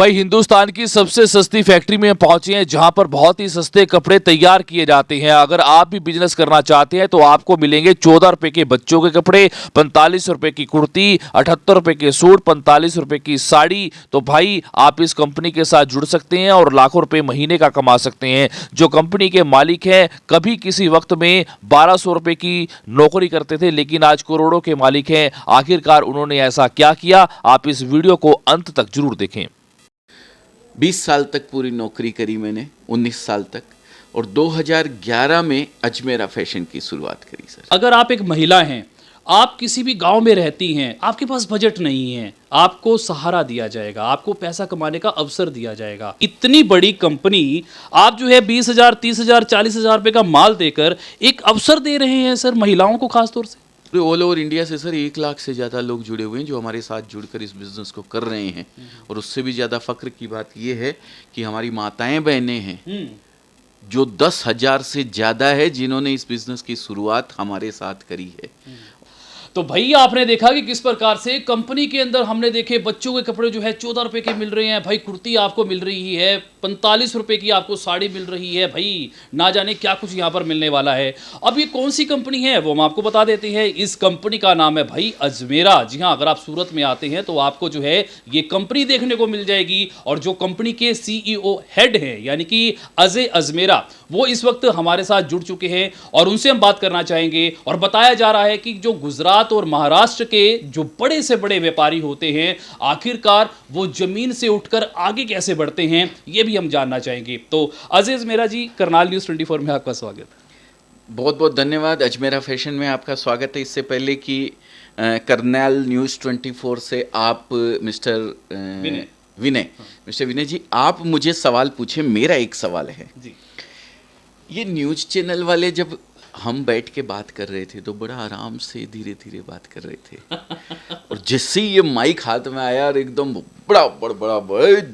तो भाई हिंदुस्तान की सबसे सस्ती फैक्ट्री में पहुंचे हैं जहां पर बहुत ही सस्ते कपड़े तैयार किए जाते हैं। अगर आप भी बिजनेस करना चाहते हैं तो आपको मिलेंगे 14 रुपए के बच्चों के कपड़े, 45 रुपए की कुर्ती, 78 रुपए के सूट, 45 रुपए की साड़ी। तो भाई आप इस कंपनी के साथ जुड़ सकते हैं और लाखों रुपए महीने का कमा सकते हैं। जो कंपनी के मालिक हैं कभी किसी वक्त में 1200 रुपए की नौकरी करते थे लेकिन आज करोड़ों के मालिक हैं। आखिरकार उन्होंने ऐसा क्या किया, आप इस वीडियो को अंत तक जरूर देखें। 20 साल तक पूरी नौकरी करी मैंने, 19 साल तक, और 2011 में अजमेरा फैशन की शुरुआत करी सर। अगर आप एक महिला हैं, आप किसी भी गांव में रहती हैं, आपके पास बजट नहीं है, आपको सहारा दिया जाएगा, आपको पैसा कमाने का अवसर दिया जाएगा। इतनी बड़ी कंपनी आप जो है 20,000, 30,000, 40,000 रुपए का माल देकर एक अवसर दे रहे हैं सर, महिलाओं को खासतौर से। ऑल ओवर इंडिया से सर 1 लाख से ज़्यादा लोग जुड़े हुए हैं जो हमारे साथ जुड़कर इस बिज़नेस को कर रहे हैं। और उससे भी ज़्यादा फ़ख्र की बात यह है कि हमारी माताएं बहनें हैं जो 10,000 से ज़्यादा है जिन्होंने इस बिज़नेस की शुरुआत हमारे साथ करी है। तो भाई आपने देखा कि किस प्रकार से कंपनी के अंदर हमने देखे बच्चों के कपड़े जो है 14 रुपए के मिल रहे हैं भाई, कुर्ती आपको मिल रही है 45 रुपए की, आपको साड़ी मिल रही है भाई, ना जाने क्या कुछ यहाँ पर मिलने वाला है। अब ये कौन सी कंपनी है वो हम आपको बता देते हैं। इस कंपनी का नाम है भाई अजमेरा। जी हाँ, अगर आप सूरत में आते हैं तो आपको जो है ये कंपनी देखने को मिल जाएगी। और जो कंपनी के CEO हेड हैं यानी कि अजय अजमेरा, वो इस वक्त हमारे साथ जुड़ चुके हैं और उनसे हम बात करना चाहेंगे। और बताया जा रहा है कि जो गुजरात और महाराष्ट्र के जो बड़े से बड़े व्यापारी होते हैं, आखिरकार वो जमीन से उठकर आगे कैसे बढ़ते हैं ये भी हम जानना चाहेंगे। तो अजय अजमेरा जी, करनाल न्यूज़ 24 में आपका स्वागत। बहुत बहुत धन्यवाद। अजमेरा फैशन में आपका स्वागत है। इससे पहले कि करनाल न्यूज़ 24 से आप मिस्टर विनय जी, आप मुझे सवाल पूछे। मेरा एक सवाल है जी। ये न्यूज़ चैनल वाले जब हम बैठ के बात कर रहे थे तो बड़ा आराम से धीरे धीरे बात कर रहे थे और जैसे ही ये माइक हाथ में आया और एकदम बड़ा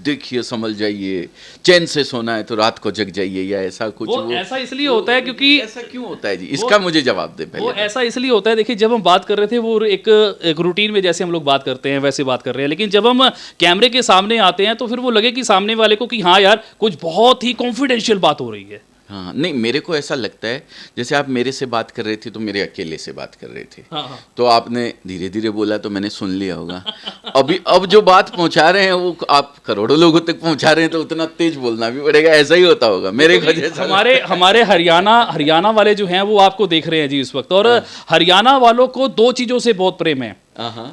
देखिए, संभल जाइए, चैन से सोना है तो रात को जग जाइए, या ऐसा कुछ। वो ऐसा इसलिए होता है क्योंकि ऐसा क्यों होता है जी, इसका मुझे जवाब दे पहले। वो ऐसा इसलिए होता है, देखिए जब हम बात कर रहे थे वो एक रूटीन में जैसे हम लोग बात करते हैं वैसे बात कर रहे हैं, लेकिन जब हम कैमरे के सामने आते हैं तो फिर वो लगे कि सामने वाले को कि हाँ यार कुछ बहुत ही कॉन्फिडेंशियल बात हो रही है। हाँ, नहीं, मेरे को ऐसा लगता है जैसे आप मेरे से बात कर रहे थे तो मेरे अकेले से बात कर रहे थे। हाँ। तो आपने धीरे धीरे बोला तो मैंने सुन लिया होगा। अब जो बात पहुंचा रहे हैं वो आप करोड़ों लोगों तक पहुंचा रहे हैं तो उतना तेज बोलना भी पड़ेगा, ऐसा ही होता होगा मेरे को। हमारे हरियाणा वाले जो हैं वो आपको देख रहे हैं जी इस वक्त, और हरियाणा वालों को 2 चीजों से बहुत प्रेम है,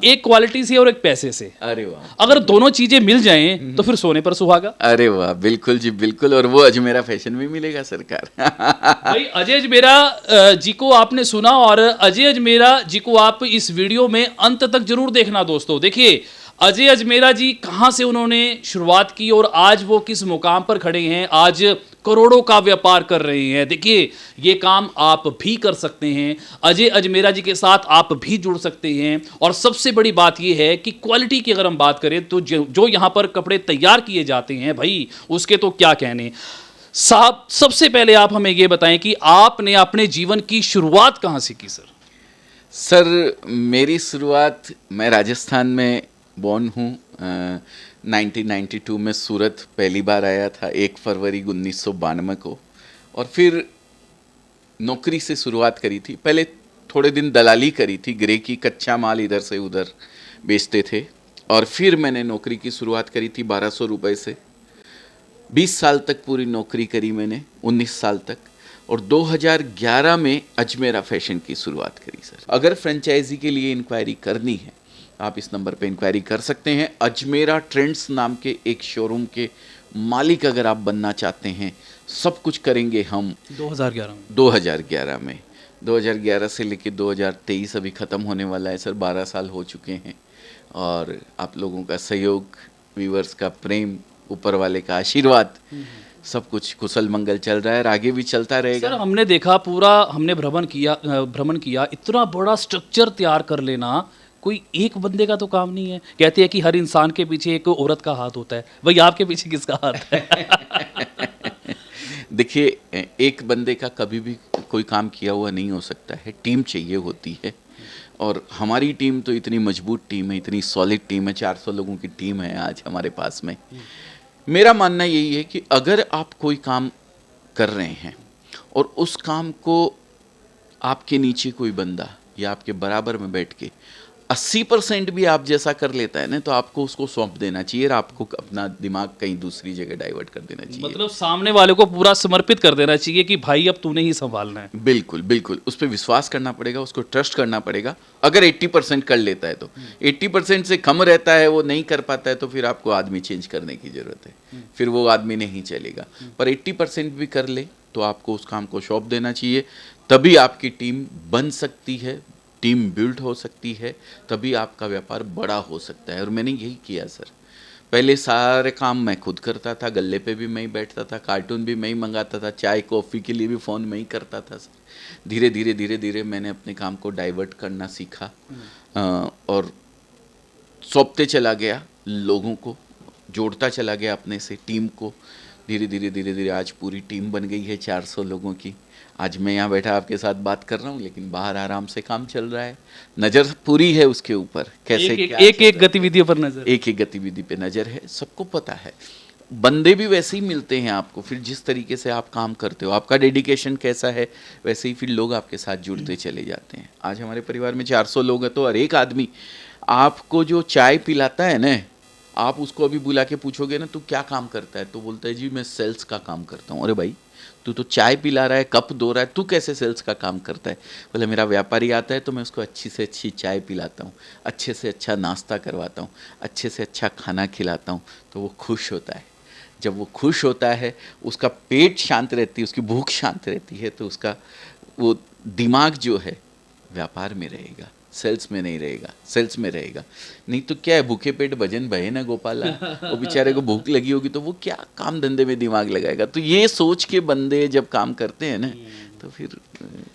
एक क्वालिटी से और एक पैसे से। अरे वाह, अगर दोनों चीजें मिल जाएं तो फिर सोने पर सुहागा। अरे वाह, बिल्कुल जी बिल्कुल। और वो अजमेरा फैशन में मिलेगा सरकार। भाई अजय अजमेरा जी को आपने सुना, और अजय अजमेरा जी को आप इस वीडियो में अंत तक जरूर देखना दोस्तों। देखिए अजय अजमेरा जी कहां से उन्होंने शुरुआत की और आज वो किस मुकाम पर खड़े हैं, आज करोड़ों का व्यापार कर रहे हैं। देखिए ये काम आप भी कर सकते हैं, अजय अजमेरा जी के साथ आप भी जुड़ सकते हैं। और सबसे बड़ी बात यह है कि क्वालिटी की अगर हम बात करें तो जो यहाँ पर कपड़े तैयार किए जाते हैं भाई, उसके तो क्या कहने। साहब सबसे पहले आप हमें ये बताएं कि आपने अपने जीवन की शुरुआत कहाँ से की सर? सर मेरी शुरुआत, मैं राजस्थान में बॉर्न हूँ। 1992 में सूरत पहली बार आया था, 1 फरवरी 1992 को, और फिर नौकरी से शुरुआत करी थी। पहले थोड़े दिन दलाली करी थी, ग्रे की कच्चा माल इधर से उधर बेचते थे, और फिर मैंने नौकरी की शुरुआत करी थी 1200 रुपये से। 20 साल तक पूरी नौकरी करी मैंने, 19 साल तक, और 2011 में अजमेरा फैशन की शुरुआत करी सर। अगर फ्रेंचाइजी के लिए इंक्वायरी करनी है आप इस नंबर पे इंक्वायरी कर सकते हैं। अजमेरा ट्रेंड्स नाम के एक शोरूम के मालिक अगर आप बनना चाहते हैं, सब कुछ करेंगे हम। 2011 में 2011 से लेकर 2023 अभी ख़त्म होने वाला है सर। 12 साल हो चुके हैं, और आप लोगों का सहयोग, व्यूअर्स का प्रेम, ऊपर वाले का आशीर्वाद, सब कुछ कुशल मंगल चल रहा है और आगे भी चलता रहेगा। सर हमने देखा, पूरा हमने भ्रमण किया, इतना बड़ा स्ट्रक्चर तैयार कर लेना कोई एक बंदे का तो काम नहीं है। कहते हैं कि हर इंसान के पीछे एक औरत का हाथ होता है, वही आपके पीछे किसका हाथ है? देखिए एक बंदे का कभी भी कोई काम किया हुआ नहीं हो सकता है, टीम चाहिए होती है। और हमारी टीम तो इतनी मजबूत टीम है, इतनी सॉलिड टीम है, 400 लोगों की टीम है आज हमारे पास में। मेरा मानना यही है कि अगर आप कोई काम कर रहे हैं और उस काम को आपके नीचे कोई बंदा या आपके बराबर में बैठ के 80% भी आप जैसा कर लेता है ना, तो आपको उसको सौंप देना चाहिए और आपको अपना दिमाग कहीं दूसरी जगह डाइवर्ट कर देना चाहिए। मतलब सामने वाले को पूरा समर्पित कर देना चाहिए कि भाई अब तूने ही संभालना है। बिल्कुल बिल्कुल, उस पर विश्वास करना पड़ेगा, उसको ट्रस्ट करना पड़ेगा। अगर 80% कर लेता है तो 80% से कम रहता है, वो नहीं कर पाता है, तो फिर आपको आदमी चेंज करने की ज़रूरत है, फिर वो आदमी नहीं चलेगा। पर 80% भी कर ले तो आपको उस काम को सौंप देना चाहिए, तभी आपकी टीम बन सकती है, टीम बिल्ड हो सकती है, तभी आपका व्यापार बड़ा हो सकता है। और मैंने यही किया सर। पहले सारे काम मैं खुद करता था, गल्ले पे भी मैं ही बैठता था, कार्टून भी मैं ही मंगाता था, चाय कॉफ़ी के लिए भी फ़ोन मैं ही करता था सर। धीरे धीरे मैंने अपने काम को डाइवर्ट करना सीखा और सौंपते चला गया, लोगों को जोड़ता चला गया अपने से, टीम को। धीरे धीरे आज पूरी टीम बन गई है 400 लोगों की। आज मैं यहाँ बैठा आपके साथ बात कर रहा हूँ, लेकिन बाहर आराम से काम चल रहा है। नज़र पूरी है उसके ऊपर, कैसे एक गतिविधियों पर नजर, एक गतिविधि पे नज़र है, सबको पता है। बंदे भी वैसे ही मिलते हैं आपको, फिर जिस तरीके से आप काम करते हो, आपका डेडिकेशन कैसा है, वैसे ही फिर लोग आपके साथ जुड़ते चले जाते हैं। आज हमारे परिवार में 400 लोग हैं, तो हर एक आदमी आपको जो चाय पिलाता है ना, आप उसको अभी बुला के पूछोगे ना, तू क्या काम करता है, तो बोलता है जी मैं सेल्स का काम करता हूँ। अरे भाई, तू तो चाय पिला रहा है, कप धो रहा है, तू कैसे सेल्स का काम करता है? बोले मेरा व्यापारी आता है तो मैं उसको अच्छी से अच्छी चाय पिलाता हूँ, अच्छे से अच्छा नाश्ता करवाता हूँ, अच्छे से अच्छा खाना खिलाता हूँ, तो वो खुश होता है। जब वो खुश होता है, उसका पेट शांत रहती है, उसकी भूख शांत रहती है, तो उसका वो दिमाग जो है व्यापार में रहेगा, सेल्स में नहीं रहेगा, सेल्स में रहेगा। नहीं तो क्या है, भूखे पेट भजन भये ना गोपाला। वो बेचारे को भूख लगी होगी तो वो क्या काम धंधे में दिमाग लगाएगा। तो ये सोच के बंदे जब काम करते हैं ना, तो फिर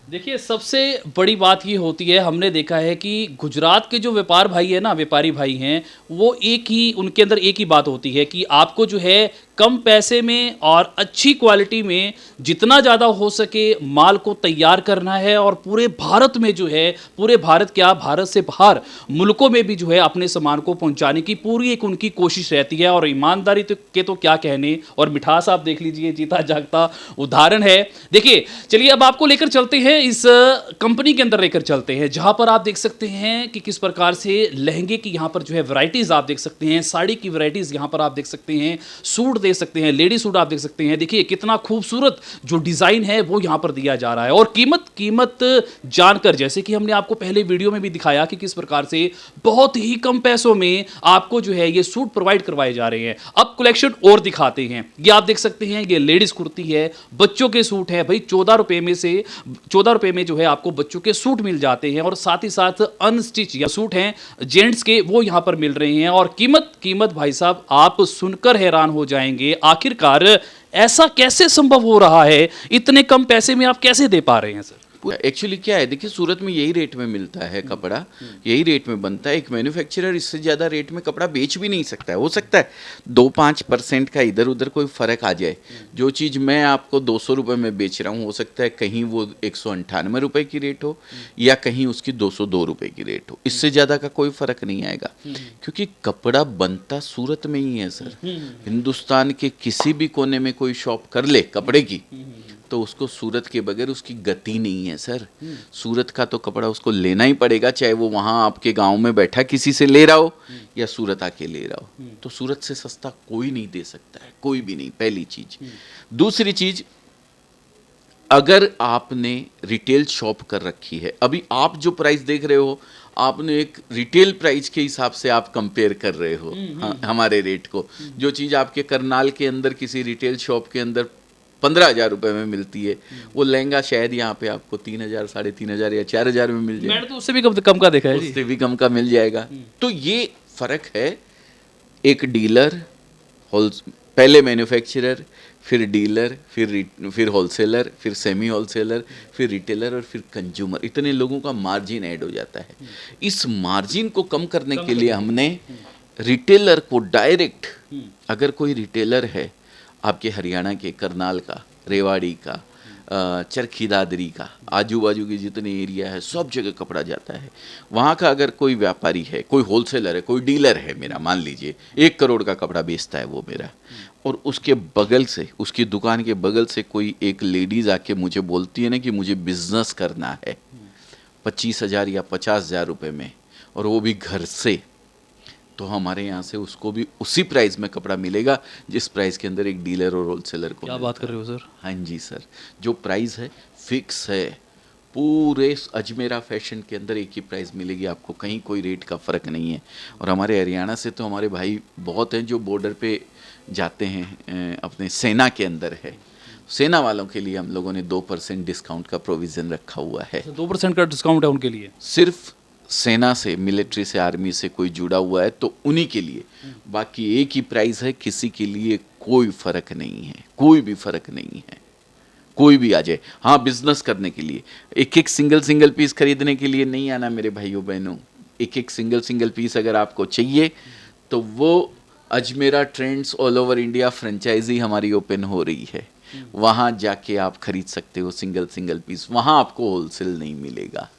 देखिए सबसे बड़ी बात ये होती है, हमने देखा है कि गुजरात के जो व्यापार भाई है ना, व्यापारी भाई हैं, वो एक ही, उनके अंदर एक ही बात होती है कि आपको जो है कम पैसे में और अच्छी क्वालिटी में जितना ज़्यादा हो सके माल को तैयार करना है, और पूरे भारत में जो है, पूरे भारत क्या, भारत से बाहर मुल्कों में भी जो है अपने सामान को पहुंचाने की पूरी एक उनकी कोशिश रहती है। और ईमानदारी के तो क्या कहने, और मिठास आप देख लीजिए, जीता जागता उदाहरण है। देखिए चलिए अब आपको लेकर चलते हैं, इस कंपनी के अंदर लेकर चलते हैं, जहां पर आप देख सकते हैं कि किस प्रकार से लहंगे की यहां पर जो है वैरायटीज आप देख सकते हैं, साड़ी की वैरायटीज यहां पर आप देख सकते हैं, सूट देख सकते हैं, लेडी सूट आप देख सकते हैं। देखिए कितना खूबसूरत जो डिजाइन है वो यहां पर दिया जा रहा है। और कीमत जानकर, जैसे कि हमने आपको पहले वीडियो में भी दिखाया कि किस प्रकार से बहुत ही कम पैसों में आपको जो है ये सूट प्रोवाइड करवाए जा रहे हैं। अब कलेक्शन और दिखाते हैं। ये आप देख सकते हैं, ये लेडीज कुर्ती है, बच्चों के सूट है भाई, 14 रुपए में से 14 रुपए में जो है आपको बच्चों के सूट मिल जाते हैं, और साथ ही साथ अनस्टिच या सूट हैं जेंट्स के, वो यहां पर मिल रहे हैं। और कीमत भाई साहब आप सुनकर हैरान हो जाएंगे, आखिरकार ऐसा कैसे संभव हो रहा है, इतने कम पैसे में आप कैसे दे पा रहे हैं सर? एक्चुअली क्या है, देखिए सूरत में यही रेट में मिलता है कपड़ा, यही रेट में बनता है। एक मैन्युफैक्चरर इससे ज़्यादा रेट में कपड़ा बेच भी नहीं सकता है। हो सकता है 2-5% का इधर उधर कोई फ़र्क आ जाए। जो चीज़ मैं आपको 200 रुपये में बेच रहा हूँ, हो सकता है कहीं वो 198 रुपये की रेट हो, या कहीं उसकी 202 रुपये की रेट हो। इससे ज़्यादा का कोई फ़र्क नहीं आएगा, क्योंकि कपड़ा बनता सूरत में ही है सर। हिंदुस्तान के किसी भी कोने में कोई शॉप कर ले कपड़े की, तो उसको सूरत के बगैर उसकी गति नहीं है सर। सूरत का तो कपड़ा उसको लेना ही पड़ेगा, चाहे वो वहाँ आपके गांव में बैठा किसी से ले रहा हो या सूरत आके ले रहा हो। तो सूरत से सस्ता कोई नहीं दे सकता है, कोई भी नहीं, पहली चीज। दूसरी चीज, अगर आपने रिटेल शॉप कर रखी है, अभी आप जो प्राइस देख रहे हो, आपने एक रिटेल प्राइस के हिसाब से आप कंपेयर कर रहे हो हमारे रेट को। जो चीज़ आपके करनाल के अंदर किसी रिटेल शॉप के अंदर 15,000 रुपए में मिलती है, वो लहंगा शायद यहाँ पे आपको 3,000, 3,500 या 4,000 में मिल जाएगा। मैंने तो उससे भी कम का देखा है, उससे भी कम का मिल जाएगा। तो ये फर्क है, एक डीलर, पहले मैन्युफैक्चरर, फिर डीलर, फिर होलसेलर, फिर सेमी होलसेलर, फिर रिटेलर और फिर कंज्यूमर। इतने लोगों का मार्जिन ऐड हो जाता है। इस मार्जिन को कम करने के लिए हमने रिटेलर को डायरेक्ट, अगर कोई रिटेलर है आपके हरियाणा के, करनाल का, रेवाड़ी का, चरखी दादरी का, आजू बाजू की जितने एरिया है सब जगह कपड़ा जाता है। वहाँ का अगर कोई व्यापारी है, कोई होलसेलर है, कोई डीलर है मेरा, मान लीजिए 1 करोड़ का कपड़ा बेचता है वो मेरा, और उसके बगल से, उसकी दुकान के बगल से कोई एक लेडीज़ आके मुझे बोलती है ना कि मुझे बिजनेस करना है 25,000 या 50,000 रुपये में, और वो भी घर से, तो हमारे यहाँ से उसको भी उसी प्राइस में कपड़ा मिलेगा जिस प्राइस के अंदर एक डीलर और होलसेलर को क्या मिलता बात कर रहे हो सर? हाँ जी सर, जो प्राइस है फिक्स है। पूरे अजमेरा फैशन के अंदर एक ही प्राइस मिलेगी आपको, कहीं कोई रेट का फ़र्क नहीं है। और हमारे हरियाणा से तो हमारे भाई बहुत हैं जो बॉर्डर पे जाते हैं, अपने सेना के अंदर है, सेना वालों के लिए हम लोगों ने 2% डिस्काउंट का प्रोविज़न रखा हुआ है। 2% का डिस्काउंट है उनके लिए? सिर्फ सेना से, मिलिट्री से, आर्मी से कोई जुड़ा हुआ है तो उन्हीं के लिए, बाकी एक ही प्राइस है, किसी के लिए कोई फ़र्क नहीं है, कोई भी फ़र्क नहीं है, कोई भी आ जाए। हाँ, बिजनेस करने के लिए, एक एक सिंगल पीस खरीदने के लिए नहीं आना मेरे भाइयों बहनों। एक एक सिंगल पीस अगर आपको चाहिए तो वो Ajmera trends all over India franchise हमारी ओपन हो रही है, वहाँ जाके आप खरीद सकते हो सिंगल पीस, वहाँ आपको होलसेल नहीं मिलेगा।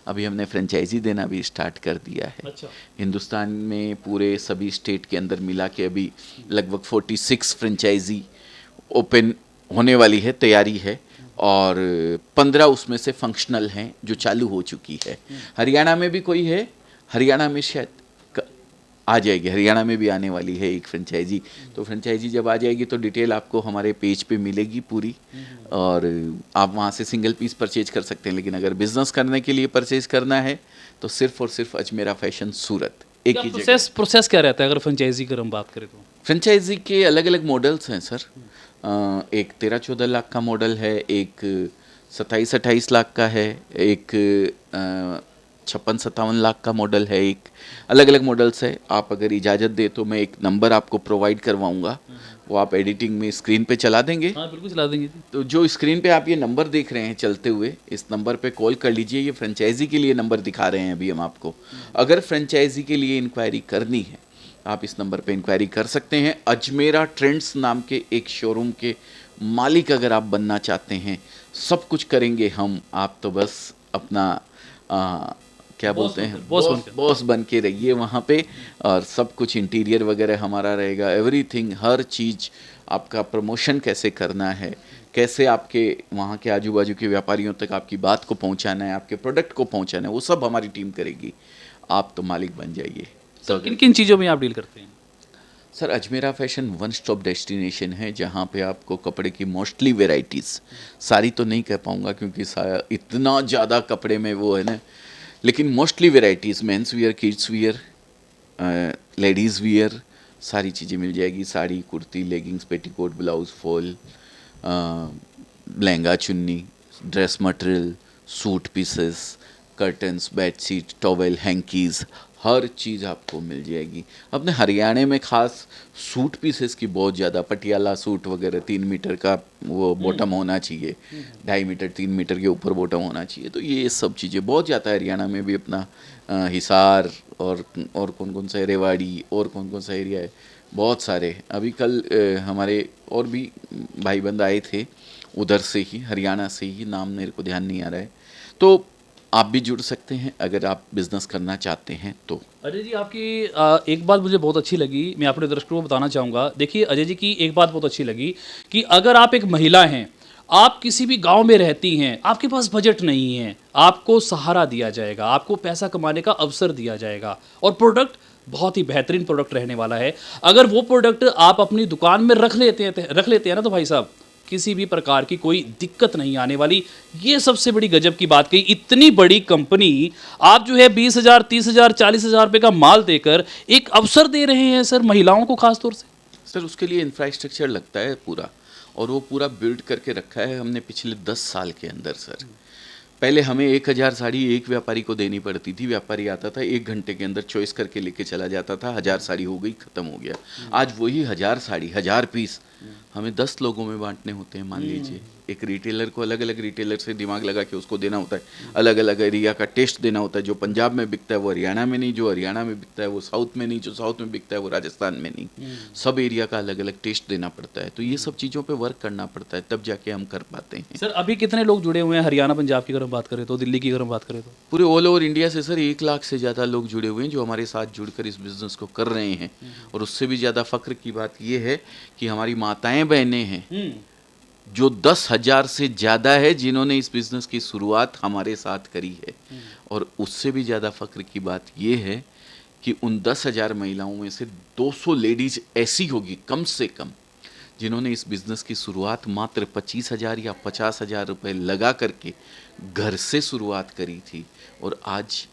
अभी हमने फ्रेंचाइजी देना भी स्टार्ट कर दिया है। अच्छा। हिंदुस्तान में पूरे सभी स्टेट के अंदर मिला के अभी लगभग 46 फ्रेंचाइजी ओपन होने वाली है, तैयारी है, और 15 उसमें से फंक्शनल हैं जो चालू हो चुकी है। हरियाणा में भी कोई है, हरियाणा में शायद आ जाएगी, हरियाणा में भी आने वाली है एक फ्रेंचाइजी। तो फ्रेंचाइजी जब आ जाएगी तो डिटेल आपको हमारे पेज पे मिलेगी पूरी, और आप वहाँ से सिंगल पीस परचेज कर सकते हैं। लेकिन अगर बिजनेस करने के लिए परचेज करना है तो सिर्फ और सिर्फ अजमेरा फैशन सूरत एक ही जगह। प्रोसेस क्या रहता है अगर फ्रेंचाइजी की हम बात करें तो? फ्रेंचाइजी के अलग अलग मॉडल्स हैं सर। एक 13-14 लाख का मॉडल है, एक 27-28 लाख का है, एक 56-57 लाख का मॉडल है, एक अलग अलग मॉडल्स है। आप अगर इजाज़त दे तो मैं एक नंबर आपको प्रोवाइड करवाऊंगा, वो आप एडिटिंग में स्क्रीन पे चला देंगे। हाँ बिल्कुल चला देंगे जी। तो जो स्क्रीन पे आप ये नंबर देख रहे हैं चलते हुए, इस नंबर पे कॉल कर लीजिए। ये फ्रेंचाइजी के लिए नंबर दिखा रहे हैं अभी हम आपको। अगर फ्रेंचाइजी के लिए इंक्वायरी करनी है आप इस नंबर पे इंक्वायरी कर सकते हैं। अजमेरा ट्रेंड्स नाम के एक शोरूम के मालिक अगर आप बनना चाहते हैं, सब कुछ करेंगे हम, आप तो बस अपना क्या बोलते हैं, बॉस बन के रहिए वहाँ पे, और सब कुछ इंटीरियर वगैरह हमारा रहेगा, एवरीथिंग, हर चीज़। आपका प्रमोशन कैसे करना है, कैसे आपके वहाँ के आजू बाजू के व्यापारियों तक आपकी बात को पहुँचाना है, आपके प्रोडक्ट को पहुँचाना है, वो सब हमारी टीम करेगी। आप तो मालिक बन जाइए। तो किन किन चीज़ों में आप डील करते हैं? Sir, Ajmera fashion one stop destination है जहाँ पे आपको कपड़े की मोस्टली वेराइटीज़, सारी तो नहीं कह पाऊँगा क्योंकि इतना ज़्यादा कपड़े में वो है ना, लेकिन mostly varieties, men's wear, kids wear, ladies wear, सारी चीज़ें मिल जाएगी। Sari, kurti, leggings, petticoat, blouse, fall, lehenga, chunni, dress material, suit pieces, curtains, bedsheet, towel, hankies, हर चीज़ आपको मिल जाएगी। अपने हरियाणा में ख़ास सूट पीसेस की बहुत ज़्यादा, पटियाला सूट वगैरह 3 मीटर का वो बॉटम होना चाहिए, 2.5 मीटर 3 मीटर के ऊपर बॉटम होना चाहिए। तो ये सब चीज़ें बहुत ज़्यादा है। हरियाणा में भी अपना हिसार और कौन सा है, रेवाड़ी, और कौन सा एरिया है, बहुत सारे। अभी कल हमारे और भी भाई बंद आए थे उधर से ही, हरियाणा से ही, नाम मेरे को ध्यान नहीं आ रहा है। तो आप भी जुड़ सकते हैं अगर आप बिज़नेस करना चाहते हैं तो। अजय जी, आपकी एक बात मुझे बहुत अच्छी लगी, मैं अपने दर्शकों को बताना चाहूँगा। देखिए अजय जी की एक बात बहुत अच्छी लगी कि अगर आप एक महिला हैं, आप किसी भी गांव में रहती हैं, आपके पास बजट नहीं है, आपको सहारा दिया जाएगा, आपको पैसा कमाने का अवसर दिया जाएगा, और प्रोडक्ट बहुत ही बेहतरीन प्रोडक्ट रहने वाला है। अगर वो प्रोडक्ट आप अपनी दुकान में रख लेते हैं ना, तो भाई साहब किसी भी प्रकार की कोई दिक्कत नहीं आने वाली। ये सबसे बड़ी गजब की बात कही। इतनी बड़ी कंपनी आप जो है 20,000, 30,000, 40,000 रुपये का माल देकर एक अवसर दे रहे हैं सर, महिलाओं को खास तौर से। सर, उसके लिए इंफ्रास्ट्रक्चर लगता है पूरा, और वो पूरा बिल्ड करके रखा है हमने पिछले 10 साल के अंदर। सर, पहले हमें 1000 साड़ी एक व्यापारी को देनी पड़ती थी। व्यापारी आता था 1 घंटे के अंदर चॉइस करके लेके चला जाता था, 1000 साड़ी हो गई, ख़त्म हो गया। आज वही 1000 साड़ी, 1000 पीस हमें 10 लोगों में बांटने होते हैं मान लीजिए। एक रिटेलर को अलग अलग रिटेलर से दिमाग लगा के उसको देना होता है, अलग अलग एरिया का टेस्ट देना होता है। जो पंजाब में बिकता है वो हरियाणा में नहीं, जो हरियाणा में बिकता है वो साउथ में नहीं, जो साउथ में बिकता है वो राजस्थान में नहीं। सब एरिया का अलग अलग टेस्ट देना पड़ता है। तो ये सब चीज़ों पे वर्क करना पड़ता है, तब जाके हम कर पाते हैं। सर अभी कितने लोग जुड़े हुए हैं हरियाणा पंजाब की अगर हम बात करें तो, दिल्ली की अगर हम बात करें तो? पूरे ऑल ओवर इंडिया से सर 1 लाख से ज़्यादा लोग जुड़े हुए हैं जो हमारे साथ जुड़कर इस बिज़नेस को कर रहे हैं। और उससे भी ज़्यादा फ़ख्र की बात ये है कि हमारी माताएं बहनें हैं जो 10,000 से ज़्यादा है जिन्होंने इस बिज़नेस की शुरुआत हमारे साथ करी है। और उससे भी ज़्यादा फ़ख्र की बात ये है कि उन 10,000 महिलाओं में से 200 लेडीज़ ऐसी होगी कम से कम जिन्होंने इस बिज़नेस की शुरुआत मात्र 25,000 या 50,000 रुपये लगा करके घर से शुरुआत करी थी और आज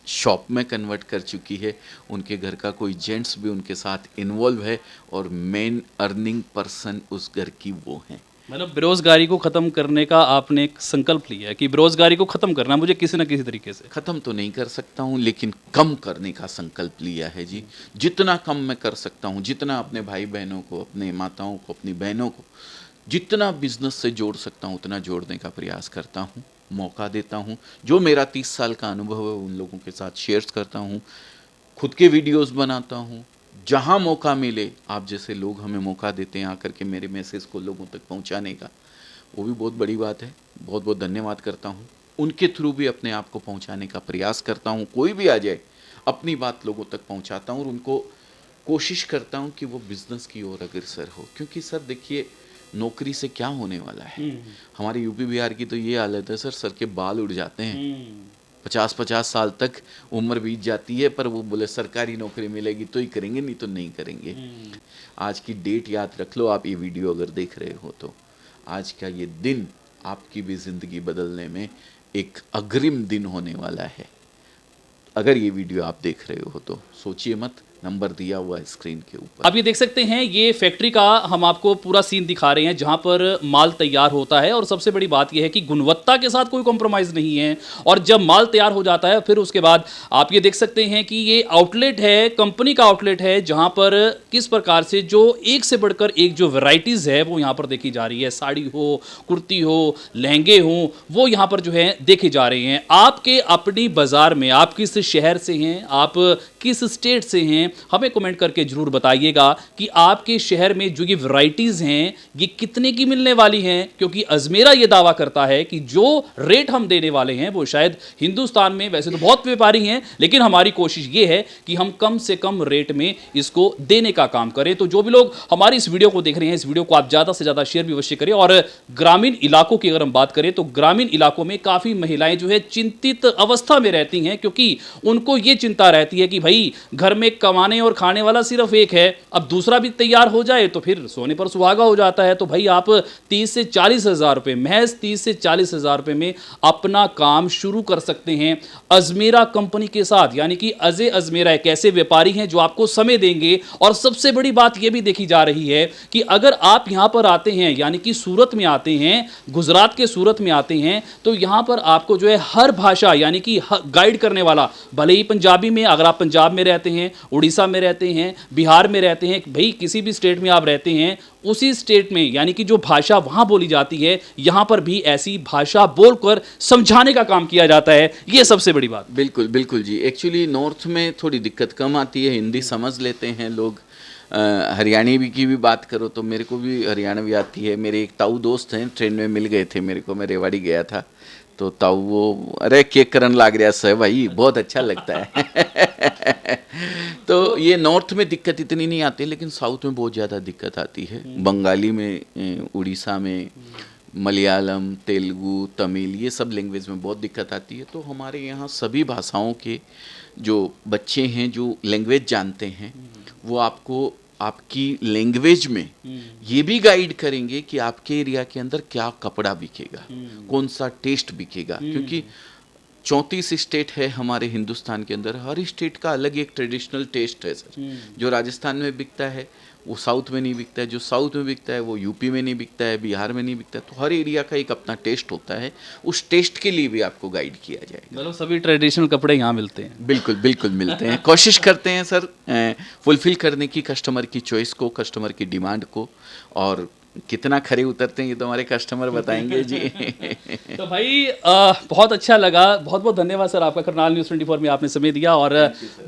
शॉप में कन्वर्ट कर चुकी है। उनके घर का कोई जेंट्स भी उनके साथ इन्वॉल्व है और मेन अर्निंग पर्सन उस घर की वो हैं। मतलब बेरोजगारी को खत्म करने का आपने एक संकल्प लिया है कि बेरोजगारी को खत्म करना है मुझे किसी न किसी तरीके से। ख़त्म तो नहीं कर सकता हूँ लेकिन कम करने का संकल्प लिया है जी। जितना कम मैं कर सकता हूँ, जितना अपने भाई बहनों को, अपने माताओं को, अपनी बहनों को जितना बिजनेस से जोड़ सकता हूँ उतना जोड़ने का प्रयास करता हूँ, मौका देता हूँ। जो मेरा 30 साल का अनुभव है उन लोगों के साथ शेयर करता हूँ, खुद के वीडियोस बनाता हूँ। जहाँ मौका मिले, आप जैसे लोग हमें मौका देते हैं आकर के मेरे मैसेज को लोगों तक पहुँचाने का, वो भी बहुत बड़ी बात है। बहुत बहुत धन्यवाद करता हूँ। उनके थ्रू भी अपने आप को पहुँचाने का प्रयास करता हूँ। कोई भी आ जाए अपनी बात लोगों तक पहुँचाता हूँ और उनको कोशिश करता हूँ कि वो बिज़नेस की ओर अग्रसर हो। क्योंकि सर देखिए, नौकरी से क्या होने वाला है। हमारे यूपी बिहार की तो ये हालत है सर के बाल उड़ जाते हैं। 50-50 साल तक उम्र बीत जाती है पर वो बोले सरकारी नौकरी मिलेगी तो ही करेंगे, नहीं तो नहीं करेंगे। आज की डेट याद रख लो आप, ये वीडियो अगर देख रहे हो तो आज का ये दिन आपकी भी ज़िंदगी बदलने में एक अग्रिम दिन होने वाला है। अगर ये वीडियो आप देख रहे हो तो सोचिए मत, नंबर दिया हुआ है स्क्रीन के ऊपर। आप ये देख सकते हैं, ये फैक्ट्री का हम आपको पूरा सीन दिखा रहे हैं जहां पर माल तैयार होता है। और सबसे बड़ी बात यह है कि गुणवत्ता के साथ कोई कॉम्प्रोमाइज़ नहीं है। और जब माल तैयार हो जाता है फिर उसके बाद आप ये देख सकते हैं कि ये आउटलेट है, कंपनी का आउटलेट है, जहां पर किस प्रकार से जो एक से बढ़कर एक जो वेराइटीज़ है वो यहाँ पर देखी जा रही है। साड़ी हो, कुर्ती हो, लहंगे हो, वो यहाँ पर जो है देखे जा रहे हैं। आपके अपनी बाज़ार में आप किस शहर से हैं, आप किस स्टेट से हैं, हमें कमेंट करके जरूर बताइएगा कि आपके शहर में जो ये वैरायटीज़ हैं ये कितने की मिलने वाली हैं। क्योंकि अजमेरा ये दावा करता है कि जो रेट हम देने वाले हैं वो शायद हिंदुस्तान में, वैसे तो बहुत व्यापारी हैं लेकिन हमारी कोशिश ये है कि हम कम से कम रेट में इसको देने का काम करें। तो जो भी लोग हमारी इस वीडियो को देख रहे हैं, इस वीडियो को आप ज़्यादा से ज़्यादा शेयर भी अवश्य करें। और ग्रामीण इलाकों की अगर हम बात करें तो ग्रामीण इलाकों में काफ़ी महिलाएं जो है चिंतित अवस्था में रहती हैं, क्योंकि उनको ये चिंता रहती है कि भाई घर में कमाने और खाने वाला सिर्फ एक है, अब दूसरा भी तैयार हो जाए तो फिर सोने पर सुहागा हो जाता है। तो भाई आप 30 से 40 हज़ार रुपये, महज 30 से 40 हज़ार रुपये में अपना काम शुरू कर सकते हैं अजमेरा कंपनी के साथ। यानी कि अजय अजमेरा एक ऐसे व्यापारी हैं जो आपको समय देंगे। और सबसे बड़ी बात यह भी देखी जा रही है कि अगर आप यहां पर आते हैं, यानी कि सूरत में आते हैं, गुजरात के सूरत में आते हैं, तो यहां पर आपको जो है हर भाषा यानी कि गाइड करने वाला, भले ही पंजाबी में, अगर आप पंजाब में रहते हैं, उड़ीसा में रहते हैं, बिहार में रहते हैं, भाई किसी भी स्टेट में आप रहते हैं, उसी स्टेट में यानी कि जो भाषा वहां बोली जाती है यहां पर भी ऐसी भाषा बोलकर समझाने का काम किया जाता है। यह सबसे बड़ी बात। बिल्कुल बिल्कुल जी। एक्चुअली नॉर्थ में थोड़ी दिक्कत कम आती है, हिंदी समझ लेते हैं लोग। हरियाणवी की भी बात करो तो मेरे को भी हरियाणवी आती है। मेरे एक ताऊ दोस्त हैं, ट्रेन में मिल गए थे मेरे को, मैं रेवाड़ी गया था तो ताऊ वो अरे केक करन लाग रहा है भाई, बहुत अच्छा लगता है। तो ये नॉर्थ में दिक्कत इतनी नहीं आती, लेकिन साउथ में बहुत ज़्यादा दिक्कत आती है। बंगाली में, उड़ीसा में, मलयालम, तेलुगु, तमिल, ये सब लैंग्वेज में बहुत दिक्कत आती है। तो हमारे यहाँ सभी भाषाओं के जो बच्चे हैं जो लैंग्वेज जानते हैं वो आपको आपकी लैंग्वेज में ये भी गाइड करेंगे कि आपके एरिया के अंदर क्या कपड़ा बिकेगा, कौन सा टेस्ट बिकेगा। क्योंकि 34 स्टेट है हमारे हिंदुस्तान के अंदर, हर स्टेट का अलग एक ट्रेडिशनल टेस्ट है सर। जो राजस्थान में बिकता है वो साउथ में नहीं बिकता है, जो साउथ में बिकता है वो यूपी में नहीं बिकता है, बिहार में नहीं बिकता है। तो हर एरिया का एक अपना टेस्ट होता है, उस टेस्ट के लिए भी आपको गाइड किया जाएगा। मतलब सभी ट्रेडिशनल कपड़े यहाँ मिलते हैं। बिल्कुल बिल्कुल मिलते हैं। कोशिश करते हैं सर फुलफिल करने की कस्टमर की चॉइस को, कस्टमर की डिमांड को, और कितना खरे उतरते हैं ये तो हमारे कस्टमर बताएंगे जी। तो भाई बहुत अच्छा लगा, बहुत बहुत धन्यवाद सर आपका, करनाल न्यूज़ 24 में आपने समय दिया और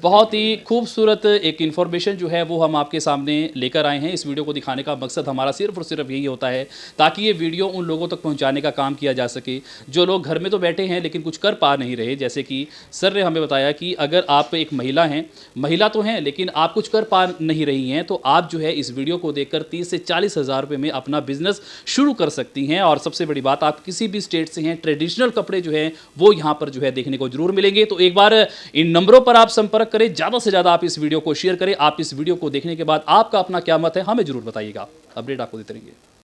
बहुत ही खूबसूरत एक इन्फॉर्मेशन जो है वो हम आपके सामने लेकर आए हैं। इस वीडियो को दिखाने का मकसद हमारा सिर्फ और सिर्फ यही होता है ताकि ये वीडियो उन लोगों तक पहुंचाने का काम किया जा सके जो लोग घर में तो बैठे हैं लेकिन कुछ कर पा नहीं रहे। जैसे कि सर ने हमें बताया कि अगर आप एक महिला हैं, महिला तो हैं लेकिन आप कुछ कर पा नहीं रही हैं, तो आप जो है इस वीडियो को देखकर 30 से 40 हज़ार रुपये में अपना बिजनेस शुरू कर सकती हैं। और सबसे बड़ी बात, आप किसी भी स्टेट से हैं, ट्रेडिशनल कपड़े जो हैं वो यहाँ पर जो है देखने को जरूर मिलेंगे। तो एक बार इन नंबरों पर आप संपर्क करें, ज़्यादा से ज़्यादा आप इस वीडियो को शेयर करें। आप इस वीडियो को देखने के बाद आपका अपना क्या मत है हमें जरूर बताइएगा, अपडेट आपको देते रहेंगे।